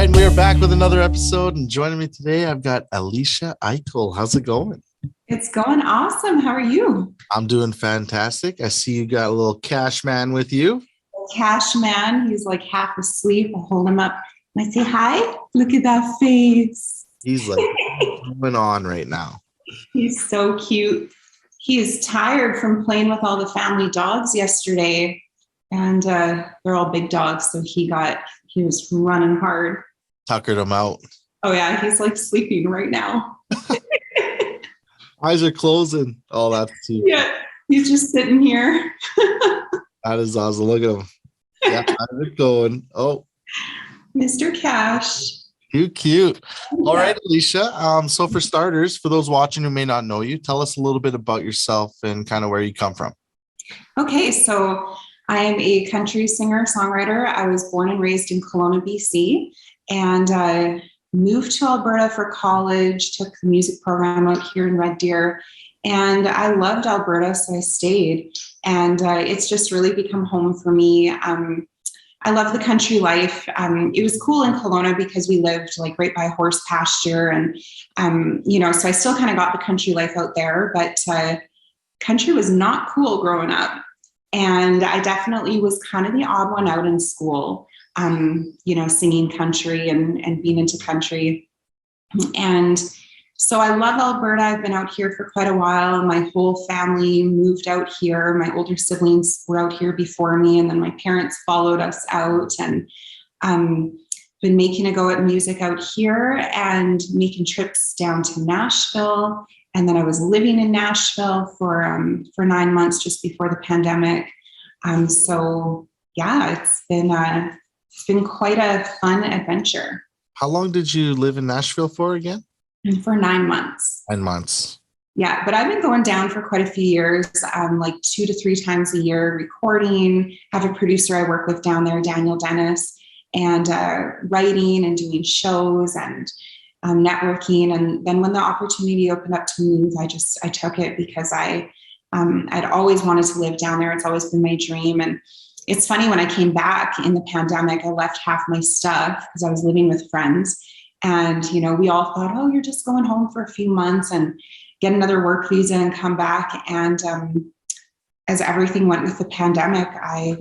right, and we are back with another episode. And joining me today, I've got Alecia Aichelle. How's it going? It's going awesome. How are you? I'm doing fantastic. I see you got a little cash man with you. Cash man, he's like half asleep. I hold him up and I say, hi, look at that face. He's like going on right now. He's so cute. He is tired from playing with all the family dogs yesterday. And they're all big dogs. So he was running hard. Tuckered him out. Oh yeah, he's like sleeping right now. Eyes are closing. Oh, that's cute. Yeah, he's just sitting here. That is awesome. Look at him. Yeah, how's it going? Oh, Mr. Cash. too cute. All right, Alecia. So for starters, for those watching who may not know you, tell us a little bit about yourself and kind of where you come from. Okay, so I am a country singer-songwriter. I was born and raised in Kelowna, BC, and I moved to Alberta for college, took the music program out here in Red Deer, and I loved Alberta, so I stayed. And it's just really become home for me. I love the country life. It was cool in Kelowna because we lived like right by a horse pasture, and so I still kind of got the country life out there, but country was not cool growing up. And I definitely was kind of the odd one out in school, singing country and being into country. And so I love Alberta. I've been out here for quite a while. My whole family moved out here. My older siblings were out here before me, and then my parents followed us out, and been making a go at music out here and making trips down to Nashville. And then I was living in Nashville for 9 months just before the pandemic. So yeah, it's been quite a fun adventure. How long did you live in Nashville for again? For 9 months. 9 months. Yeah, but I've been going down for quite a few years, like 2 to 3 times a year recording. I have a producer I work with down there, Daniel Dennis, and writing and doing shows and networking. And then when the opportunity opened up to move, I took it because I'd always wanted to live down there. It's always been my dream. And it's funny, when I came back in the pandemic, I left half my stuff because I was living with friends. And, we all thought, oh, you're just going home for a few months and get another work visa and come back. And as everything went with the pandemic, I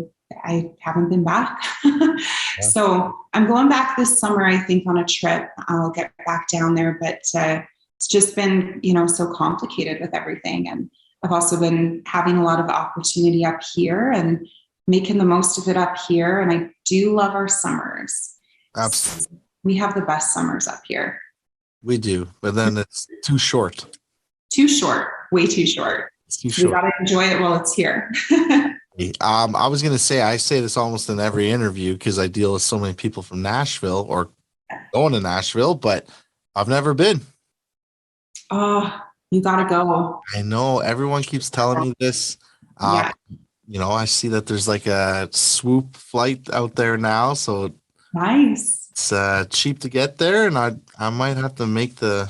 haven't been back. Yeah. So I'm going back this summer, I think, on a trip. I'll get back down there, but it's just been, so complicated with everything. And I've also been having a lot of opportunity up here and making the most of it up here. And I do love our summers. Absolutely. So we have the best summers up here. We do, but then it's too short. Too short, way too short. It's too short. We got to enjoy it while it's here. I was going to say, I say this almost in every interview because I deal with so many people from Nashville or going to Nashville, but I've never been. Oh, you got to go. I know. Everyone keeps telling me this. Yeah. I see that there's like a swoop flight out there now. So nice. It's cheap to get there, and I might have to make the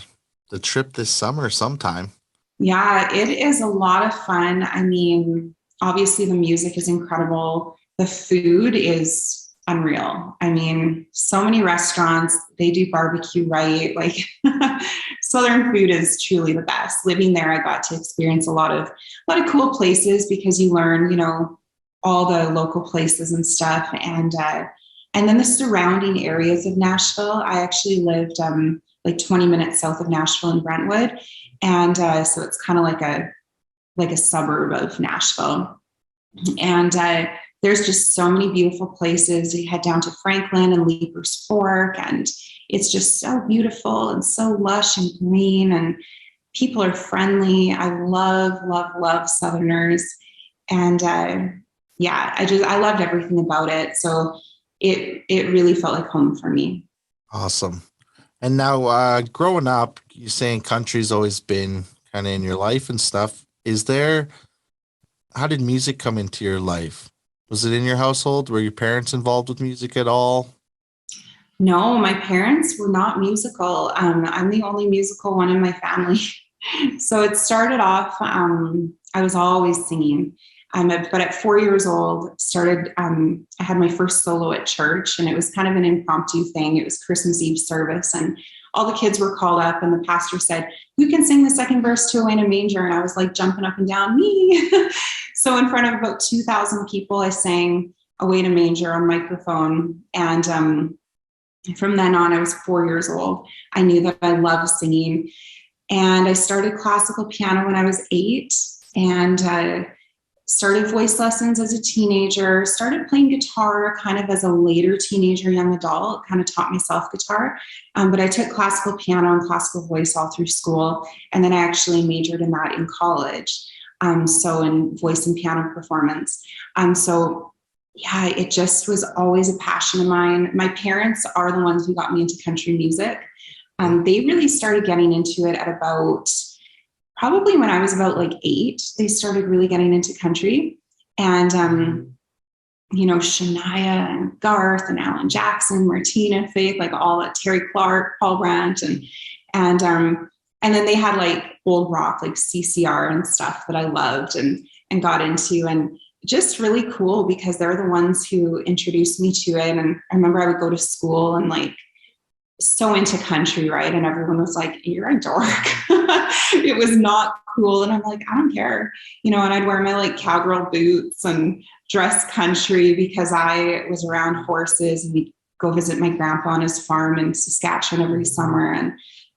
trip this summer sometime. Yeah, it is a lot of fun. I mean, obviously the music is incredible. The food is unreal. I mean, so many restaurants, they do barbecue right. Like Southern food is truly the best. Living there, I got to experience a lot of cool places because you learn, all the local places and stuff. And then the surrounding areas of Nashville. I actually lived like 20 minutes south of Nashville in Brentwood. And so it's kind of like a suburb of Nashville. And there's just so many beautiful places. You head down to Franklin and Leaper's Fork, and it's just so beautiful and so lush and green, and people are friendly. I love, love, love Southerners. And I loved everything about it. So it really felt like home for me. Awesome. And now growing up, you're saying country's always been kind of in your life and stuff. How did music come into your life? Was it in your household? Were your parents involved with music at all? No, my parents were not musical. I'm the only musical one in my family. So it started off, I was always singing. But at 4 years old, I had my first solo at church, and it was kind of an impromptu thing. It was Christmas Eve service, and all the kids were called up, and the pastor said, "Who can sing the second verse to Away in a Manger?" And I was like jumping up and down, me. So in front of about 2,000 people, I sang Away in a Manger on microphone. And from then on, I was 4 years old. I knew that I loved singing. And I started classical piano when I was 8, and started voice lessons as a teenager, started playing guitar kind of as a later teenager, young adult, kind of taught myself guitar. But I took classical piano and classical voice all through school. And then I actually majored in that in college. So in voice and piano performance. So yeah, it just was always a passion of mine. My parents are the ones who got me into country music. They really started getting into it at about, probably when I was about like 8, they started really getting into country. And, Shania and Garth and Alan Jackson, Martina, Faith, like all that, Terry Clark, Paul Brandt, and then they had like old rock, like CCR and stuff that I loved and got into, and just really cool because they're the ones who introduced me to it. And I remember I would go to school and like so into country, right? And everyone was like, "You're a dork." It was not cool. And I'm like, I don't care, and I'd wear my like cowgirl boots and dress country because I was around horses, and we'd go visit my grandpa on his farm in Saskatchewan every summer. And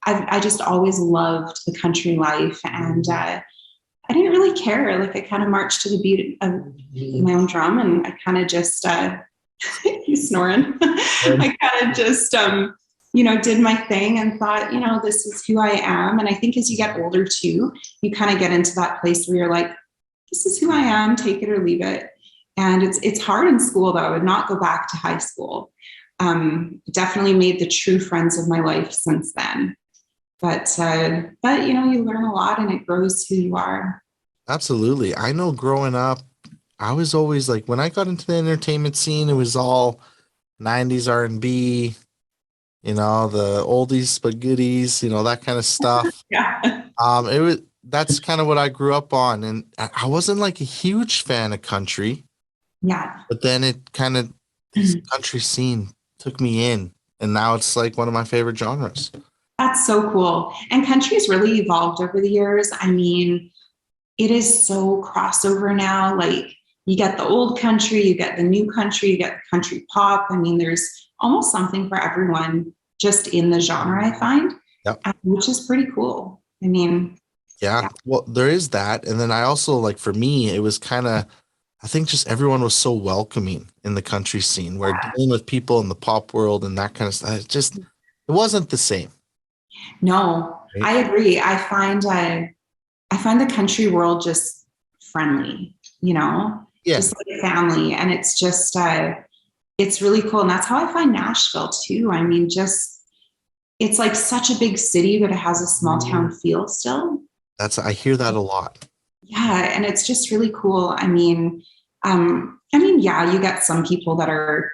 I just always loved the country life. And I didn't really care. Like I kind of marched to the beat of my own drum, and I kind of just, he's snoring. I kind of just, did my thing and thought, this is who I am. And I think as you get older too, you kind of get into that place where you're like, this is who I am, take it or leave it. And it's hard in school though. I would not go back to high school. Definitely made the true friends of my life since then. But you learn a lot and it grows who you are. Absolutely. I know growing up, I was always like, when I got into the entertainment scene, it was all 90s R&B, the oldies but goodies, that kind of stuff. Yeah. That's kind of what I grew up on. And I wasn't like a huge fan of country, Yeah. but then it kind of, this country scene took me in. And now it's like one of my favorite genres. That's so cool. And country's really evolved over the years. I mean, it is so crossover now. Like you get the old country, you get the new country, you get the country pop. I mean, there's almost something for everyone just in the genre, I find, Yep. Which is pretty cool. I mean, yeah. Well, there is that. And then I also, like, for me, it was kind of, I think just everyone was so welcoming in the country scene, where dealing with people in the pop world and that kind of stuff, it wasn't the same. No, Right? I agree. I find the country world just friendly, Yeah. just like a family. And it's just, it's really cool. And that's how I find Nashville too. I mean, it's like such a big city, but it has a small town feel still. I hear that a lot. Yeah. And it's just really cool. I mean, yeah, you get some people that are,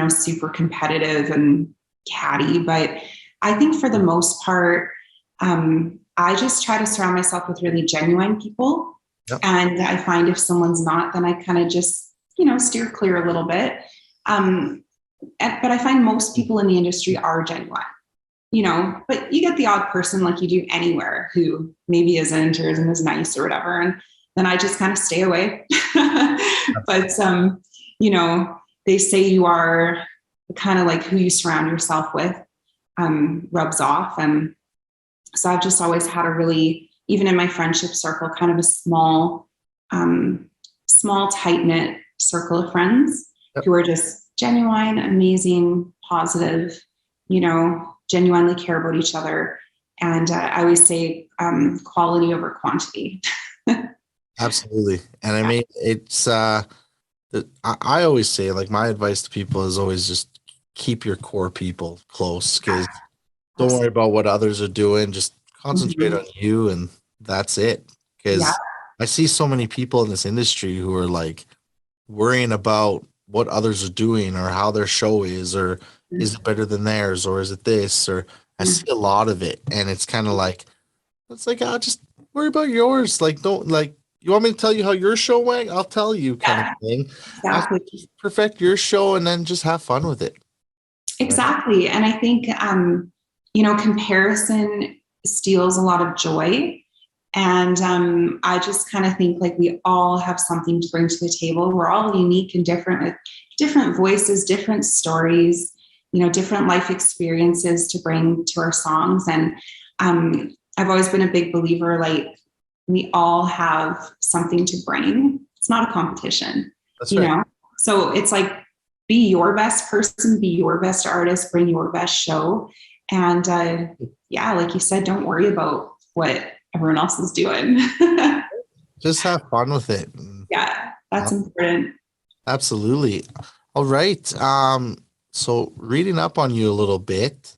super competitive and catty, but I think for the most part, I just try to surround myself with really genuine people. Yep. And I find if someone's not, then I kind of just, steer clear a little bit. But I find most people in the industry are genuine, but you get the odd person like you do anywhere who maybe isn't or isn't as nice or whatever. And then I just kind of stay away. But, they say you are kind of like who you surround yourself with rubs off. And so I've just always had a really, even in my friendship circle, kind of a small, tight-knit circle of friends. Yep. Who are just genuine, amazing, positive, genuinely care about each other. And I always say quality over quantity. Absolutely. And I mean, it's, I always say, like, my advice to people is always just keep your core people close, because don't worry about what others are doing. Just concentrate on you, and that's it. Because I see so many people in this industry who are like worrying about what others are doing or how their show is, or is it better than theirs, or is it this, or I see a lot of it. And it's kind of like, it's like, just worry about yours. Like, don't, like, you want me to tell you how your show went? I'll tell you, kind of Yeah, thing. I exactly. just perfect your show and then just have fun with it. Right? Exactly. And I think, comparison steals a lot of joy. And I just kind of think like we all have something to bring to the table. We're all unique and different with different voices, different stories, different life experiences to bring to our songs. And I've always been a big believer, like we all have something to bring. It's not a competition, That's you right. know? So it's like, be your best person, be your best artist, bring your best show. And like you said, don't worry about what everyone else is doing. Just have fun with it. Yeah, that's important. Absolutely. All right. So reading up on you a little bit,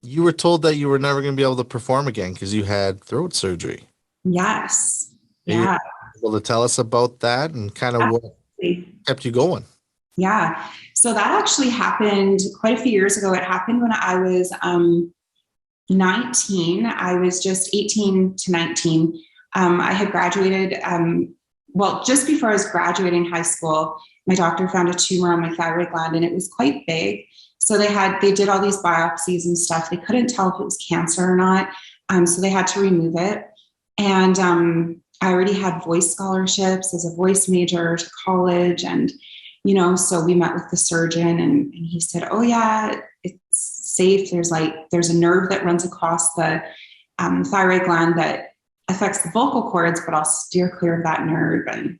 you were told that you were never going to be able to perform again because you had throat surgery. Yes. Are you Yeah. able to tell us about that and kind of what Absolutely. kept you going? Yeah. So that actually happened quite a few years ago. It happened when I was 19. I was just 18 to 19. I had graduated. Just before I was graduating high school, my doctor found a tumor on my thyroid gland and it was quite big. So they did all these biopsies and stuff. They couldn't tell if it was cancer or not. So they had to remove it. And I already had voice scholarships as a voice major to college. And, so we met with the surgeon and he said, oh yeah, it's safe. There's a nerve that runs across the thyroid gland that affects the vocal cords, but I'll steer clear of that nerve and,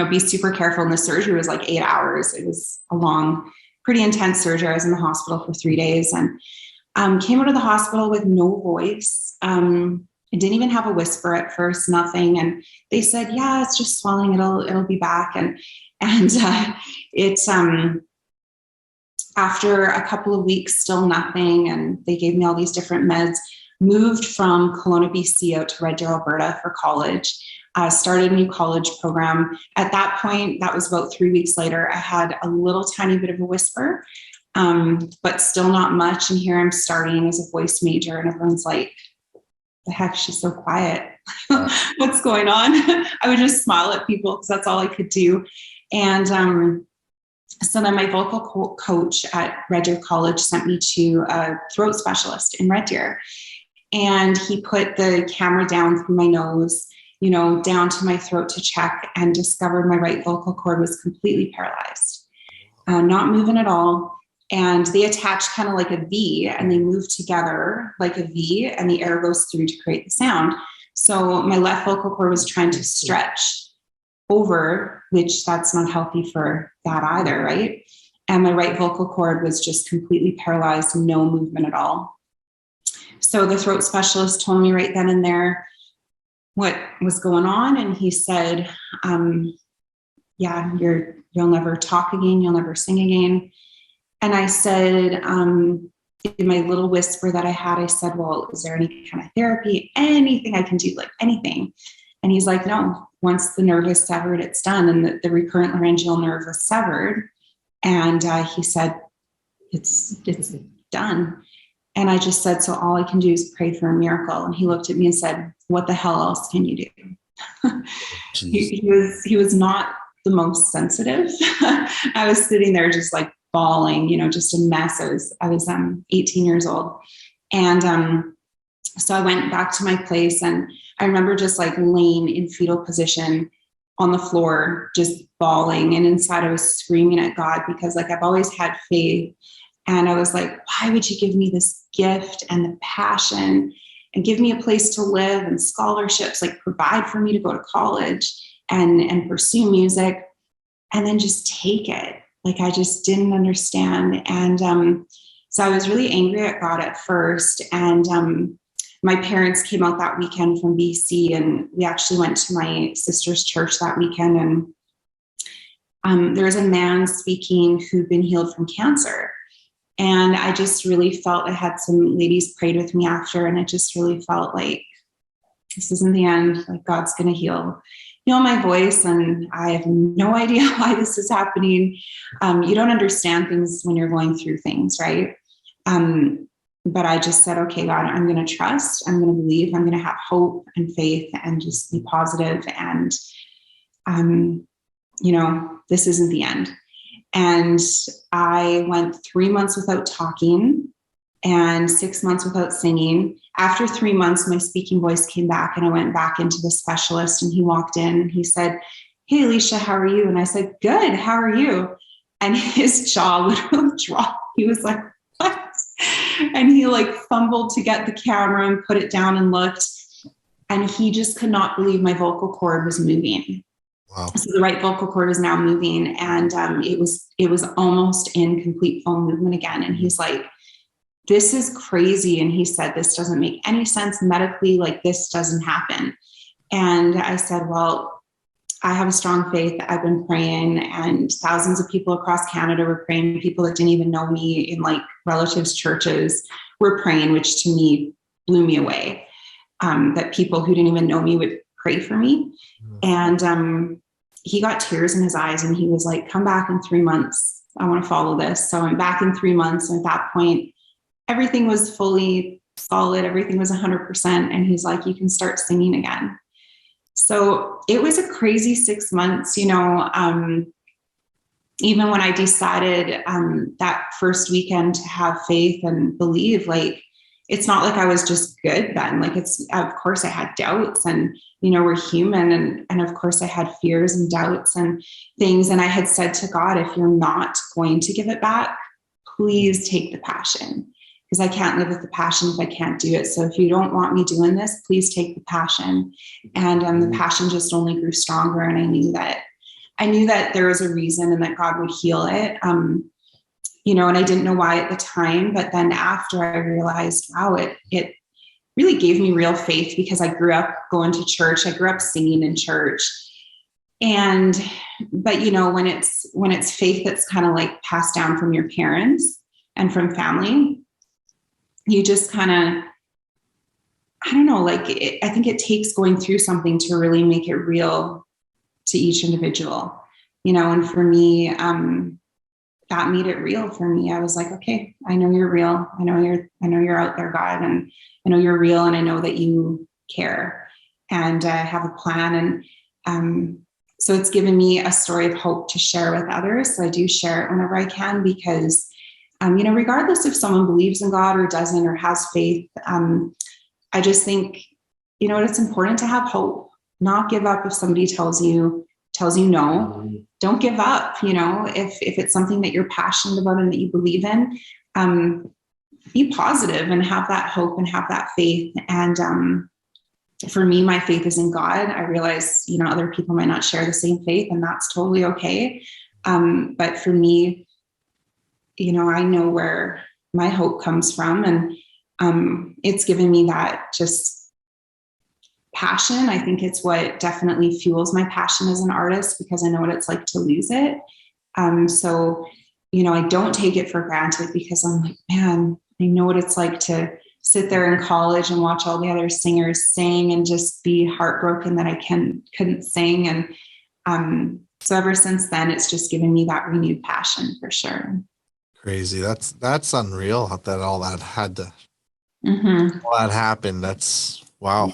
be super careful. And the surgery was like 8 hours. It was a long, pretty intense surgery. I was in the hospital for 3 days and came out of the hospital with no voice. I didn't even have a whisper at first, nothing. And they said, yeah, it's just swelling. It'll be back. And it's, after a couple of weeks, still nothing. And they gave me all these different meds, moved from Kelowna, BC out to Red Deer, Alberta for college, started a new college program. At that point, that was about 3 weeks later, I had a little tiny bit of a whisper, but still not much. And here I'm starting as a voice major and everyone's like, the heck, she's so quiet. What's going on? I would just smile at people because that's all I could do. And so then my vocal coach at Red Deer College sent me to a throat specialist in Red Deer. And he put the camera down through my nose, down to my throat to check and discovered my right vocal cord was completely paralyzed, not moving at all. And they attach kind of like a V and they move together like a V and the air goes through to create the sound. So my left vocal cord was trying to stretch over, which that's not healthy for that either, right? And my right vocal cord was just completely paralyzed, no movement at all. So the throat specialist told me right then and there what was going on. And he said, you'll never talk again. You'll never sing again. And I said, in my little whisper that I had, I said, well, is there any kind of therapy, anything I can do, like anything? And he's like, no, once the nerve is severed, it's done. And the recurrent laryngeal nerve was severed. And he said, it's done. And I just said, so all I can do is pray for a miracle. And he looked at me and said, what the hell else can you do? he was not the most sensitive. I was sitting there just like bawling, just a mess. I was 18 years old. And so I went back to my place and I remember just like laying in fetal position on the floor, just bawling. And inside I was screaming at God because like I've always had faith. And I was like, why would you give me this gift and the passion and give me a place to live and scholarships, like provide for me to go to college and pursue music and then just take it? Like I just didn't understand. And so I was really angry at God at first. And my parents came out that weekend from BC and we actually went to my sister's church that weekend. And there was a man speaking who'd been healed from cancer. And I just really felt, I had some ladies prayed with me after, and it just really felt like this isn't the end, like God's going to heal my voice. And I have no idea why this is happening. You don't understand things when you're going through things, right? but I just said, okay, God, I'm going to trust, I'm going to believe, I'm going to have hope and faith and just be positive. And, this isn't the end. And I went 3 months without talking and 6 months without singing. After 3 months, my speaking voice came back and I went back into the specialist, and he walked in and he said, "Hey, Alecia, how are you?" And I said, "Good. How are you?" And his jaw literally dropped. He was like, "What?" And he fumbled to get the camera and put it down and looked. And he just could not believe my vocal cord was moving. Wow. So the right vocal cord is now moving, and it was almost in complete full movement again. And he's like, "This is crazy." And he said, "This doesn't make any sense medically. This doesn't happen." And I said, "Well, I have a strong faith. I've been praying, and thousands of people across Canada were praying. People that didn't even know me in relatives' churches were praying, which to me blew me away. That people who didn't even know me would pray for me." And he got tears in his eyes, and he was like, "Come back in 3 months. I want to follow this." So I'm back in 3 months. And at that point, everything was fully solid. Everything was 100%. And he's like, "You can start singing again." So it was a crazy 6 months, even when I decided that first weekend to have faith and believe, it's not like I was just good then. Of course I had doubts, and, we're human. And of course I had fears and doubts and things. And I had said to God, "If you're not going to give it back, please take the passion, because I can't live with the passion if I can't do it. So if you don't want me doing this, please take the passion." And the passion just only grew stronger. And I knew that there was a reason and that God would heal it. And I didn't know why at the time, but then after I realized, wow, it really gave me real faith, because I grew up going to church. I grew up singing in church. But when it's faith that's kind of passed down from your parents and from family, you just kind of, I don't know, I think it takes going through something to really make it real to each individual, and for me, that made it real for me. I was like, okay, I know you're real. I know you're out there, God, and I know you're real, and I know that you care and have a plan. And so it's given me a story of hope to share with others. So I do share it whenever I can, because regardless if someone believes in God or doesn't or has faith, I just think, it's important to have hope, not give up if somebody tells you no. Don't give up. If it's something that you're passionate about and that you believe in, be positive and have that hope and have that faith. And for me, my faith is in God. I realize, other people might not share the same faith, and that's totally okay. But for me, I know where my hope comes from, and it's given me that just passion. I think it's what definitely fuels my passion as an artist, because I know what it's like to lose it. So, I don't take it for granted, because I'm like, man, I know what it's like to sit there in college and watch all the other singers sing and just be heartbroken that I couldn't sing. And so ever since then, it's just given me that renewed passion for sure. Crazy. That's unreal that all that had to all that happened. That's wow.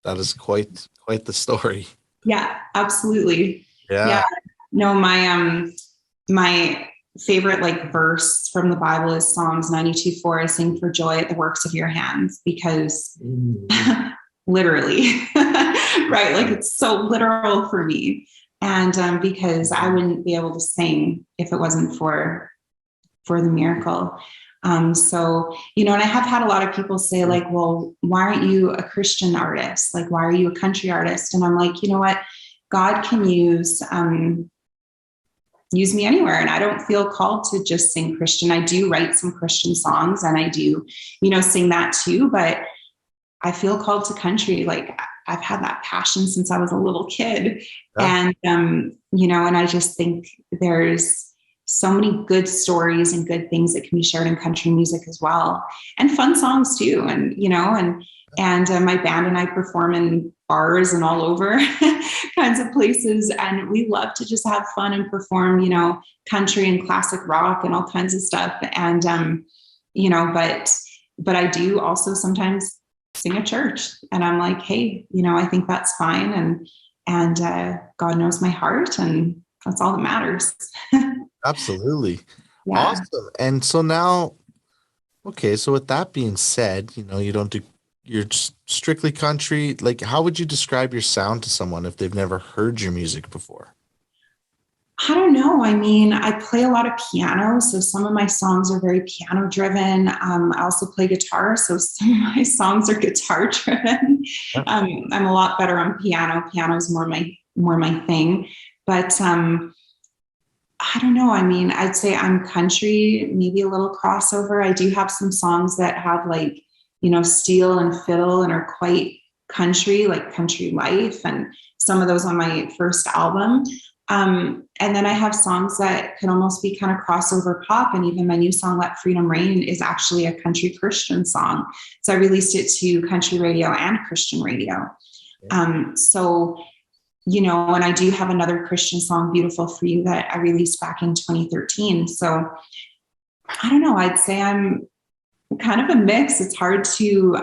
That is quite the story. Yeah, absolutely. Yeah. No, my favorite verse from the Bible is Psalms 92:4. "I sing for joy at the works of your hands," because literally, right? It's so literal for me. And because I wouldn't be able to sing if it wasn't for the miracle. So, and I have had a lot of people say well, why aren't you a Christian artist? Why are you a country artist? And I'm like, you know what? God can use me anywhere. And I don't feel called to just sing Christian. I do write some Christian songs, and I do, sing that too, but I feel called to country. I've had that passion since I was a little kid. Yeah. And, and I just think there's so many good stories and good things that can be shared in country music as well, and fun songs too. And, and my band and I perform in bars and all over kinds of places. And we love to just have fun and perform, country and classic rock and all kinds of stuff. And, but But I do also sometimes sing at church, and I'm like, hey, I think that's fine. And God knows my heart, and that's all that matters. Absolutely. Yeah. Awesome. And so now, okay, so with that being said, you don't do, you're strictly country. Like, how would you describe your sound to someone if they've never heard your music before? I don't know. I mean, I play a lot of piano, so some of my songs are very piano driven. I also play guitar, so some of my songs are guitar driven. Yeah. I'm a lot better on piano. Piano is more my thing. But I don't know. I mean, I'd say I'm country, maybe a little crossover. I do have some songs that have like, steel and fiddle and are quite country, like country life, and some of those on my first album. And then I have songs that can almost be kind of crossover pop. And even my new song, Let Freedom Reign, is actually a country Christian song. So I released it to country radio and Christian radio. And I do have another Christian song, Beautiful for You, that I released back in 2013. So I don't know, I'd say I'm kind of a mix. It's hard to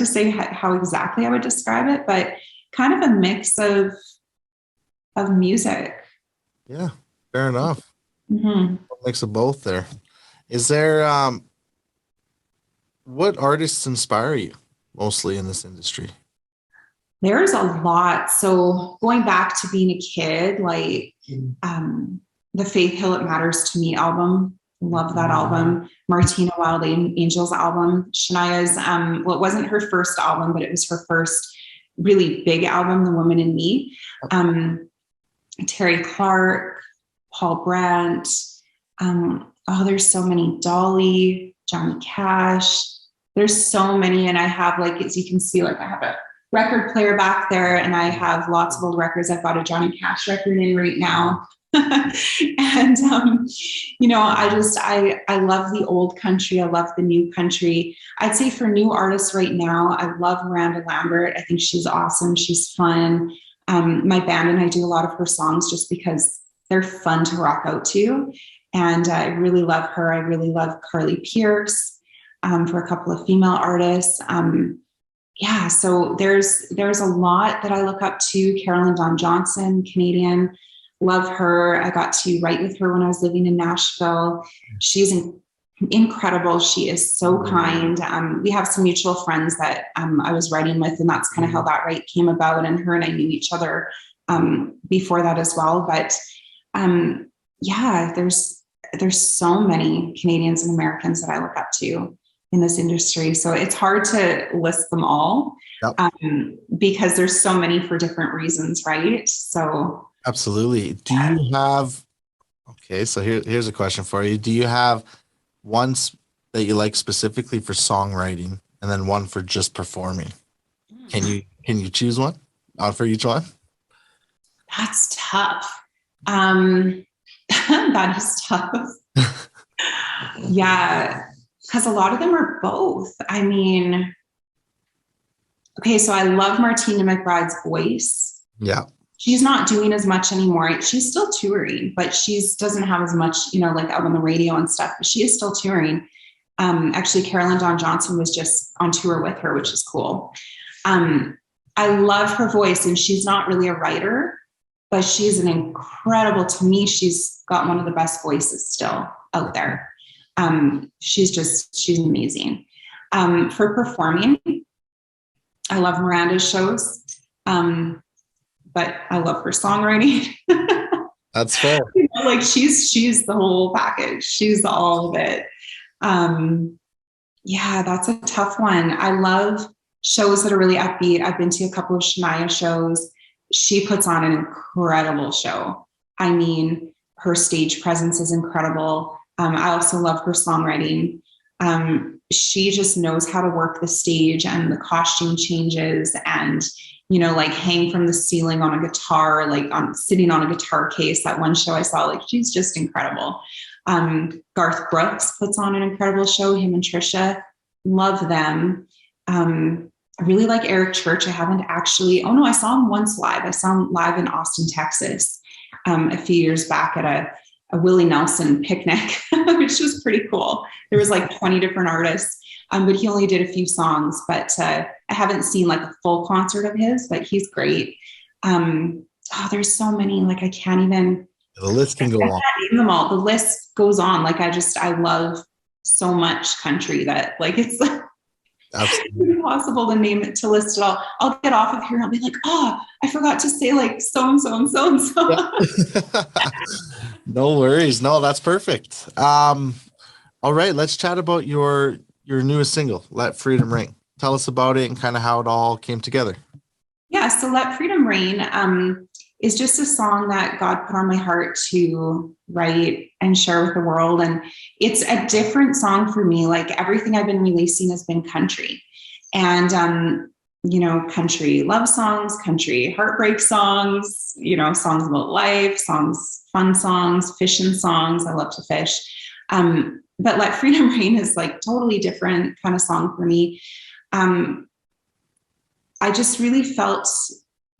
say how exactly I would describe it, but kind of a mix of music. Yeah, fair enough. Mm-hmm. Mix of both there. Is there what artists inspire you mostly in this industry? There's a lot. So going back to being a kid, like the Faith Hill It Matters to Me album, love that album. Martina Wild Angels album. Shania's, it wasn't her first album, but it was her first really big album, The Woman in Me. Terry Clark, Paul Brandt. There's so many. Dolly, Johnny Cash. There's so many. And I have, like, as you can see, like I have a record player back there, and I have lots of old records. I've got a Johnny Cash record in right now. And, I love the old country. I love the new country. I'd say for new artists right now, I love Miranda Lambert. I think she's awesome. She's fun. My band and I do a lot of her songs just because they're fun to rock out to. And I really love her. I really love Carly Pierce, for a couple of female artists. So there's a lot that I look up to. Carolyn Dawn Johnson, Canadian, love her. I got to write with her when I was living in Nashville. She's incredible. She is so kind. We have some mutual friends that I was writing with, and that's kind of how that write came about. And her and I knew each other before that as well. But there's so many Canadians and Americans that I look up to in this industry. So it's hard to list them all. Yep. Because there's so many for different reasons, right? So absolutely. Do you have, okay, so here's a question for you. Do you have ones that you like specifically for songwriting and then one for just performing? Can you choose one for each one? That's tough. That is tough. Yeah. Because a lot of them are both. I mean, okay, so I love Martina McBride's voice. Yeah. She's not doing as much anymore. She's still touring, but doesn't have as much, like out on the radio and stuff, but she is still touring. Actually, Carolyn Dawn Johnson was just on tour with her, which is cool. I love her voice, and she's not really a writer, but she's to me, she's got one of the best voices still out there. She's amazing. For performing, I love Miranda's shows, but I love her songwriting. That's fair. Like she's the whole package. She's all of it. That's a tough one. I love shows that are really upbeat. I've been to a couple of Shania shows. She puts on an incredible show. I mean, her stage presence is incredible. I also love her songwriting. She just knows how to work the stage and the costume changes and, like hang from the ceiling on a guitar, like sitting on a guitar case. That one show I saw, like, she's just incredible. Garth Brooks puts on an incredible show. Him and Trisha, love them. I really like Eric Church. I haven't actually, I saw him once live. I saw him live in Austin, Texas, a few years back at a Willie Nelson picnic, which was pretty cool. There was like 20 different artists, but he only did a few songs. But I haven't seen like a full concert of his, but he's great. There's so many, like I can't even. The list can go on. Name them all. The list goes on. Like I love so much country that like it's impossible to name it, to list it all. I'll get off of here and I'll be like, oh, I forgot to say like so and so and so and so. Yeah. No worries. No, that's perfect. All right, let's chat about your newest single, Let Freedom Ring. Tell us about it and kind of how it all came together. Yeah, so Let Freedom Reign is just a song that God put on my heart to write and share with the world. And it's a different song for me. Like everything I've been releasing has been country. And, country love songs, country heartbreak songs, songs about life, fun songs, fishing songs. I love to fish. But Let Freedom Reign is like totally different kind of song for me. I just really felt,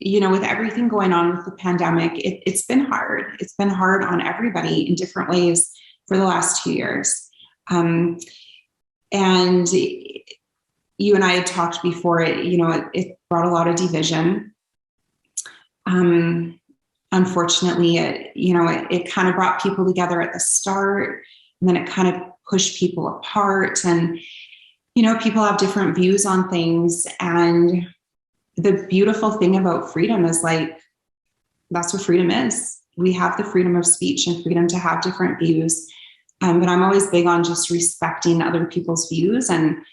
with everything going on with the pandemic, it's been hard. It's been hard on everybody in different ways for the last 2 years. And you and I had talked before, it brought a lot of division. Unfortunately, it kind of brought people together at the start, and then it kind of pushed people apart. And, people have different views on things. And the beautiful thing about freedom is like, that's what freedom is. We have the freedom of speech and freedom to have different views. But I'm always big on just respecting other people's views. And,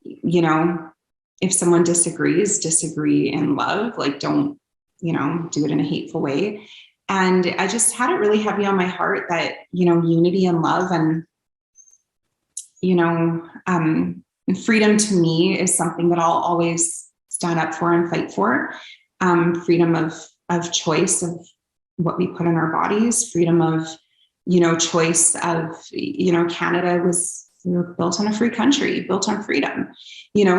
if someone disagrees, disagree in love, like don't, do it in a hateful way. And I just had it really heavy on my heart that, unity and love and, freedom to me is something that I'll always stand up for and fight for. Freedom of choice of what we put in our bodies, freedom of, choice of, Canada we were built on a free country, built on freedom,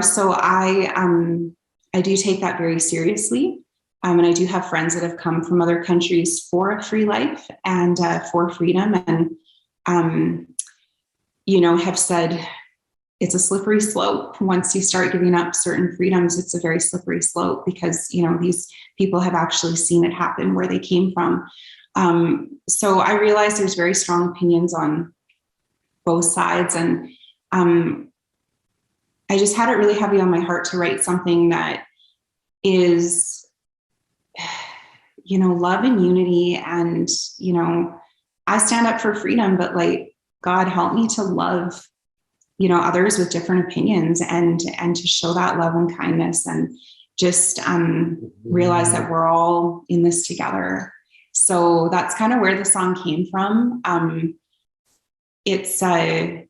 so I do take that very seriously. And I do have friends that have come from other countries for a free life and for freedom and, have said, it's a slippery slope. Once you start giving up certain freedoms, it's a very slippery slope because, these people have actually seen it happen where they came from. So I realize there's very strong opinions on both sides. And I just had it really heavy on my heart to write something that is, love and unity. And, I stand up for freedom, but like, God help me to love others with different opinions and to show that love and kindness and just realize that we're all in this together. So that's kind of where the song came from. It's I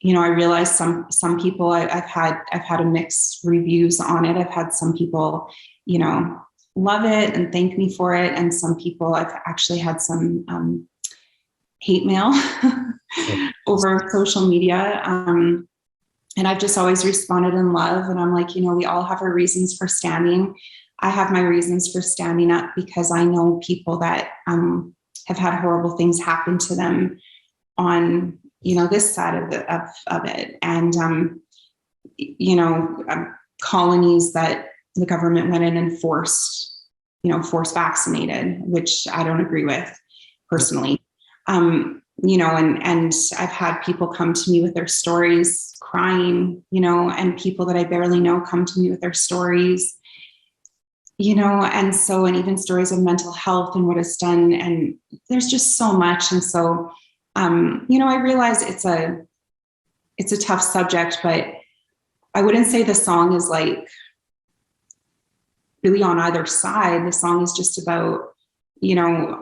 realize some people I've had a mixed reviews on it. I've had some people, love it and thank me for it. And some people I've actually had some hate mail over social media. And I've just always responded in love. And I'm like, we all have our reasons for standing. I have my reasons for standing up because I know people that have had horrible things happen to them on, this side of it. And, colonies that the government went in and force vaccinated, which I don't agree with personally. And I've had people come to me with their stories crying, and people that I barely know come to me with their stories, and even stories of mental health and what it's done. And there's just so much. And so, I realize it's a tough subject, but I wouldn't say the song is like really on either side. The song is just about,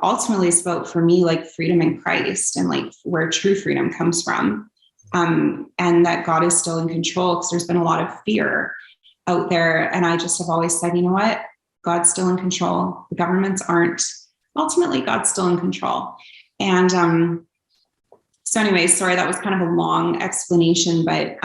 ultimately it's about, for me, like freedom in Christ and like where true freedom comes from. And that God is still in control because there's been a lot of fear out there. And I just have always said, you know what? God's still in control. The governments aren't. Ultimately, God's still in control. And so anyway, sorry, that was kind of a long explanation, but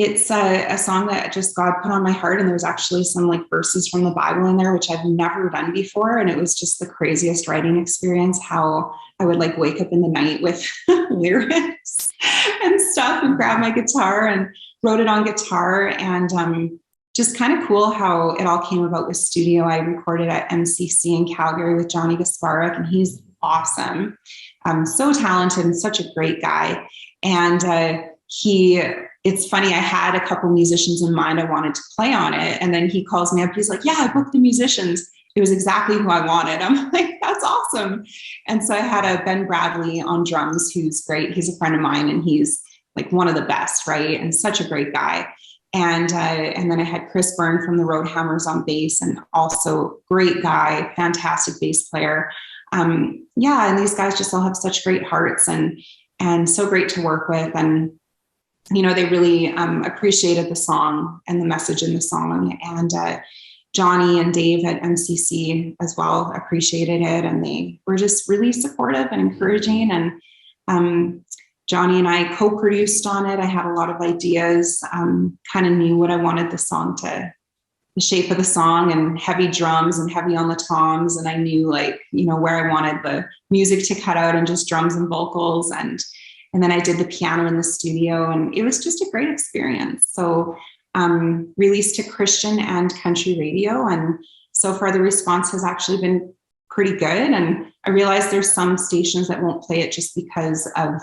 It's a song that just God put on my heart. And there's actually some like verses from the Bible in there, which I've never done before. And it was just the craziest writing experience, how I would like wake up in the night with lyrics and stuff and grab my guitar and wrote it on guitar. And just kind of cool how it all came about with studio. I recorded at MCC in Calgary with Johnny Gasparek, and he's awesome. So talented and such a great guy. And it's funny, I had a couple musicians in mind I wanted to play on it. And then he calls me up. He's like, yeah, I booked the musicians. It was exactly who I wanted. I'm like, that's awesome. And so I had a Ben Bradley on drums, who's great. He's a friend of mine, and he's like one of the best, right? And such a great guy. And then I had Chris Byrne from the Roadhammers on bass, and also great guy, fantastic bass player. And these guys just all have such great hearts and so great to work with. And they really appreciated the song and the message in the song. And Johnny and Dave at MCC as well appreciated it. And they were just really supportive and encouraging. And Johnny and I co-produced on it. I had a lot of ideas, kind of knew what I wanted the shape of the song, and heavy drums and heavy on the toms. And I knew where I wanted the music to cut out and just drums and vocals. And then I did the piano in the studio, and it was just a great experience. So released to Christian and country radio. And so far the response has actually been pretty good. And I realize there's some stations that won't play it just because of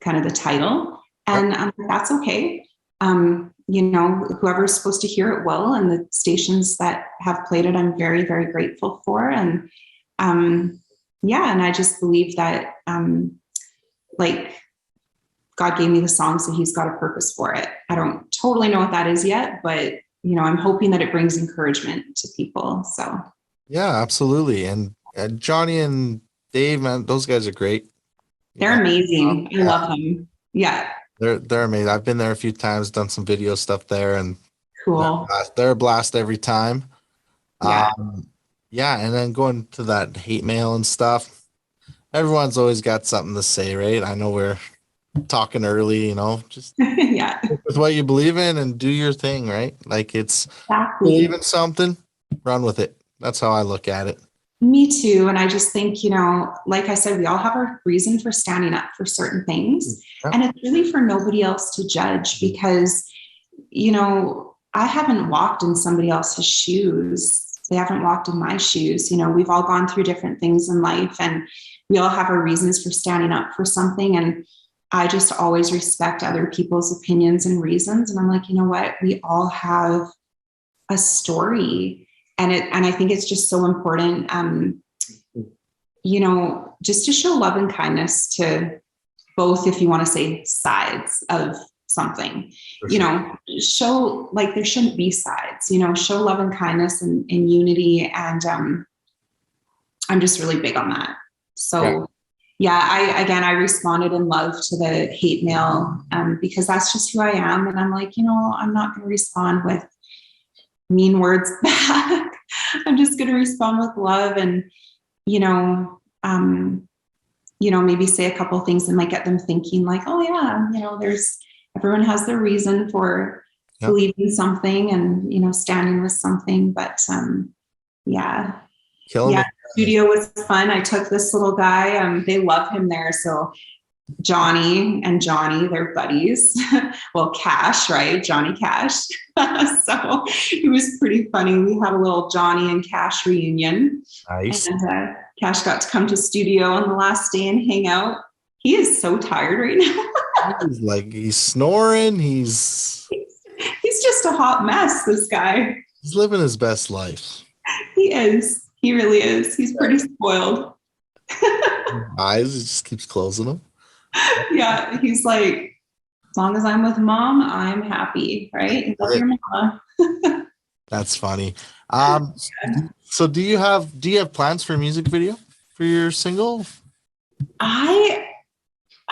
kind of the title. And that's okay. Whoever's supposed to hear it will. And the stations that have played it, I'm very, very grateful for. And and I just believe that God gave me the song, so he's got a purpose for it. I don't totally know what that is yet, but I'm hoping that it brings encouragement to people. So yeah, absolutely. And Johnny and Dave, man, those guys are great. They're amazing. I love them. Yeah. They're amazing. I've been there a few times, done some video stuff there, and cool. They're a blast every time. Yeah. And then going to that hate mail and stuff, everyone's always got something to say, right? I know we're talking early, just with what you believe in and do your thing, right? Like, it's exactly. Believe in something, run with it. That's how I look at it. Me too. And I just think, like I said, we all have our reason for standing up for certain things. Yeah. And it's really for nobody else to judge, because, I haven't walked in somebody else's shoes. They haven't walked in my shoes. We've all gone through different things in life, and we all have our reasons for standing up for something. And I just always respect other people's opinions and reasons. And I'm like, you know what? We all have a story. And I think it's just so important, just to show love and kindness to both, if you want to say sides of something, sure. Show there shouldn't be sides, show love and kindness and unity. And I'm just really big on that. So I responded in love to the hate mail because that's just who I am. And I'm like, I'm not going to respond with mean words back. I'm just going to respond with love and, maybe say a couple of things that might get them thinking like, oh yeah, everyone has their reason for believing something and, standing with something. But studio was fun. I took this little guy, they love him there. So Johnny, they're buddies. Well, Cash, right? Johnny Cash. So it was pretty funny. We had a little Johnny and Cash reunion. Nice. And Cash got to come to studio on the last day and hang out. He is so tired right now. He's snoring. He's just a hot mess, this guy. He's living his best life. He is. He really is. He's pretty spoiled. Eyes, he just keeps closing them. Yeah, he's like, as long as I'm with mom, I'm happy, right? Love your mama. That's funny. So do you have plans for a music video for your single?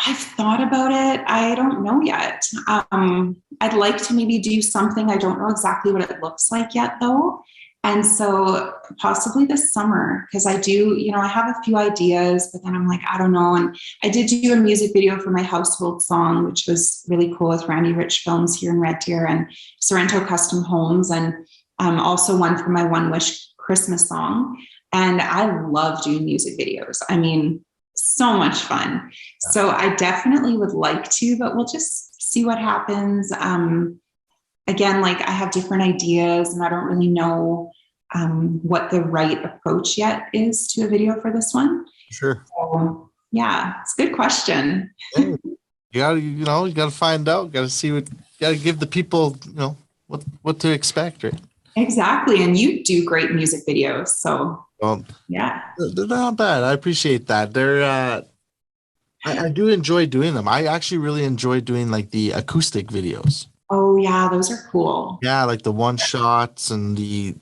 I've thought about it. I don't know yet. I'd like to maybe do something. I don't know exactly what it looks like yet, though. And so possibly this summer, because I do, I have a few ideas, but then I'm like, I don't know. And I did do a music video for my household song, which was really cool with Randy Rich Films here in Red Deer and Sorrento Custom Homes, and also one for my One Wish Christmas song. And I love doing music videos. I mean, so much fun. So I definitely would like to, but we'll just see what happens. Again, like I have different ideas and I don't really know what the right approach yet is to a video for this one. Sure. So, yeah, it's a good question. Yeah. You gotta find out, gotta see gotta give the people, what to expect, right? Exactly. And you do great music videos. So, yeah. They're not bad. I appreciate that. I do enjoy doing them. I actually really enjoy doing like the acoustic videos. Oh, yeah, those are cool. Yeah, like the one shots and the,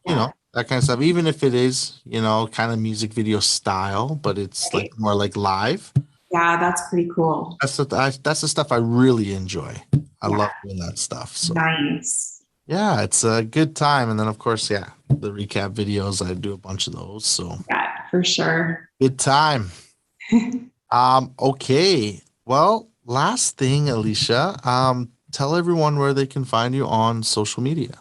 that kind of stuff. Even if it is, kind of music video style, but it's like more like live. Yeah, that's pretty cool. That's the stuff I really enjoy. I love doing that stuff. So. Nice. Yeah, it's a good time. And then, of course, the recap videos, I do a bunch of those. So yeah, for sure. Good time. Okay. Well, last thing, Alecia, tell everyone where they can find you on social media.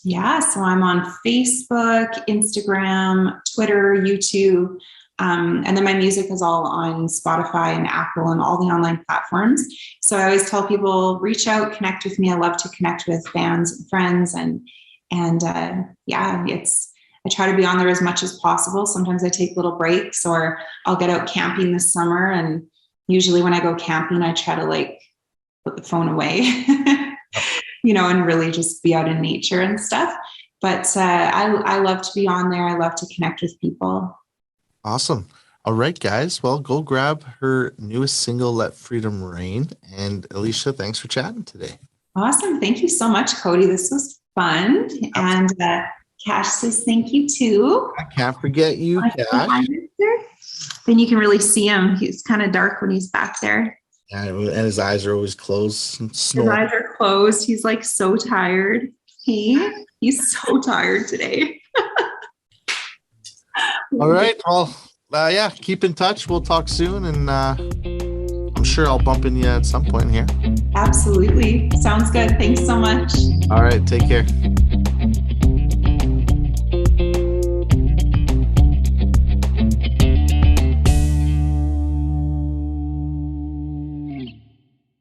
Yeah, so I'm on Facebook, Instagram, Twitter, YouTube. And then my music is all on Spotify and Apple and all the online platforms. So I always tell people, reach out, connect with me. I love to connect with fans and friends. I try to be on there as much as possible. Sometimes I take little breaks, or I'll get out camping this summer. And usually when I go camping, I try to like put the phone away, and really just be out in nature and stuff. But I love to be on there. I love to connect with people. Awesome. All right, guys. Well, go grab her newest single, Let Freedom Reign. And Alecia, thanks for chatting today. Awesome. Thank you so much, Cody. This was fun. And Cash says thank you too. I can't forget you, Cash. Then you can really see him. He's kind of dark when he's back there. Yeah, and his eyes are always closed. His eyes are closed. He's like so tired. He's so tired today. All right. Well, keep in touch. We'll talk soon. And I'm sure I'll bump into you at some point here. Absolutely. Sounds good. Thanks so much. All right. Take care.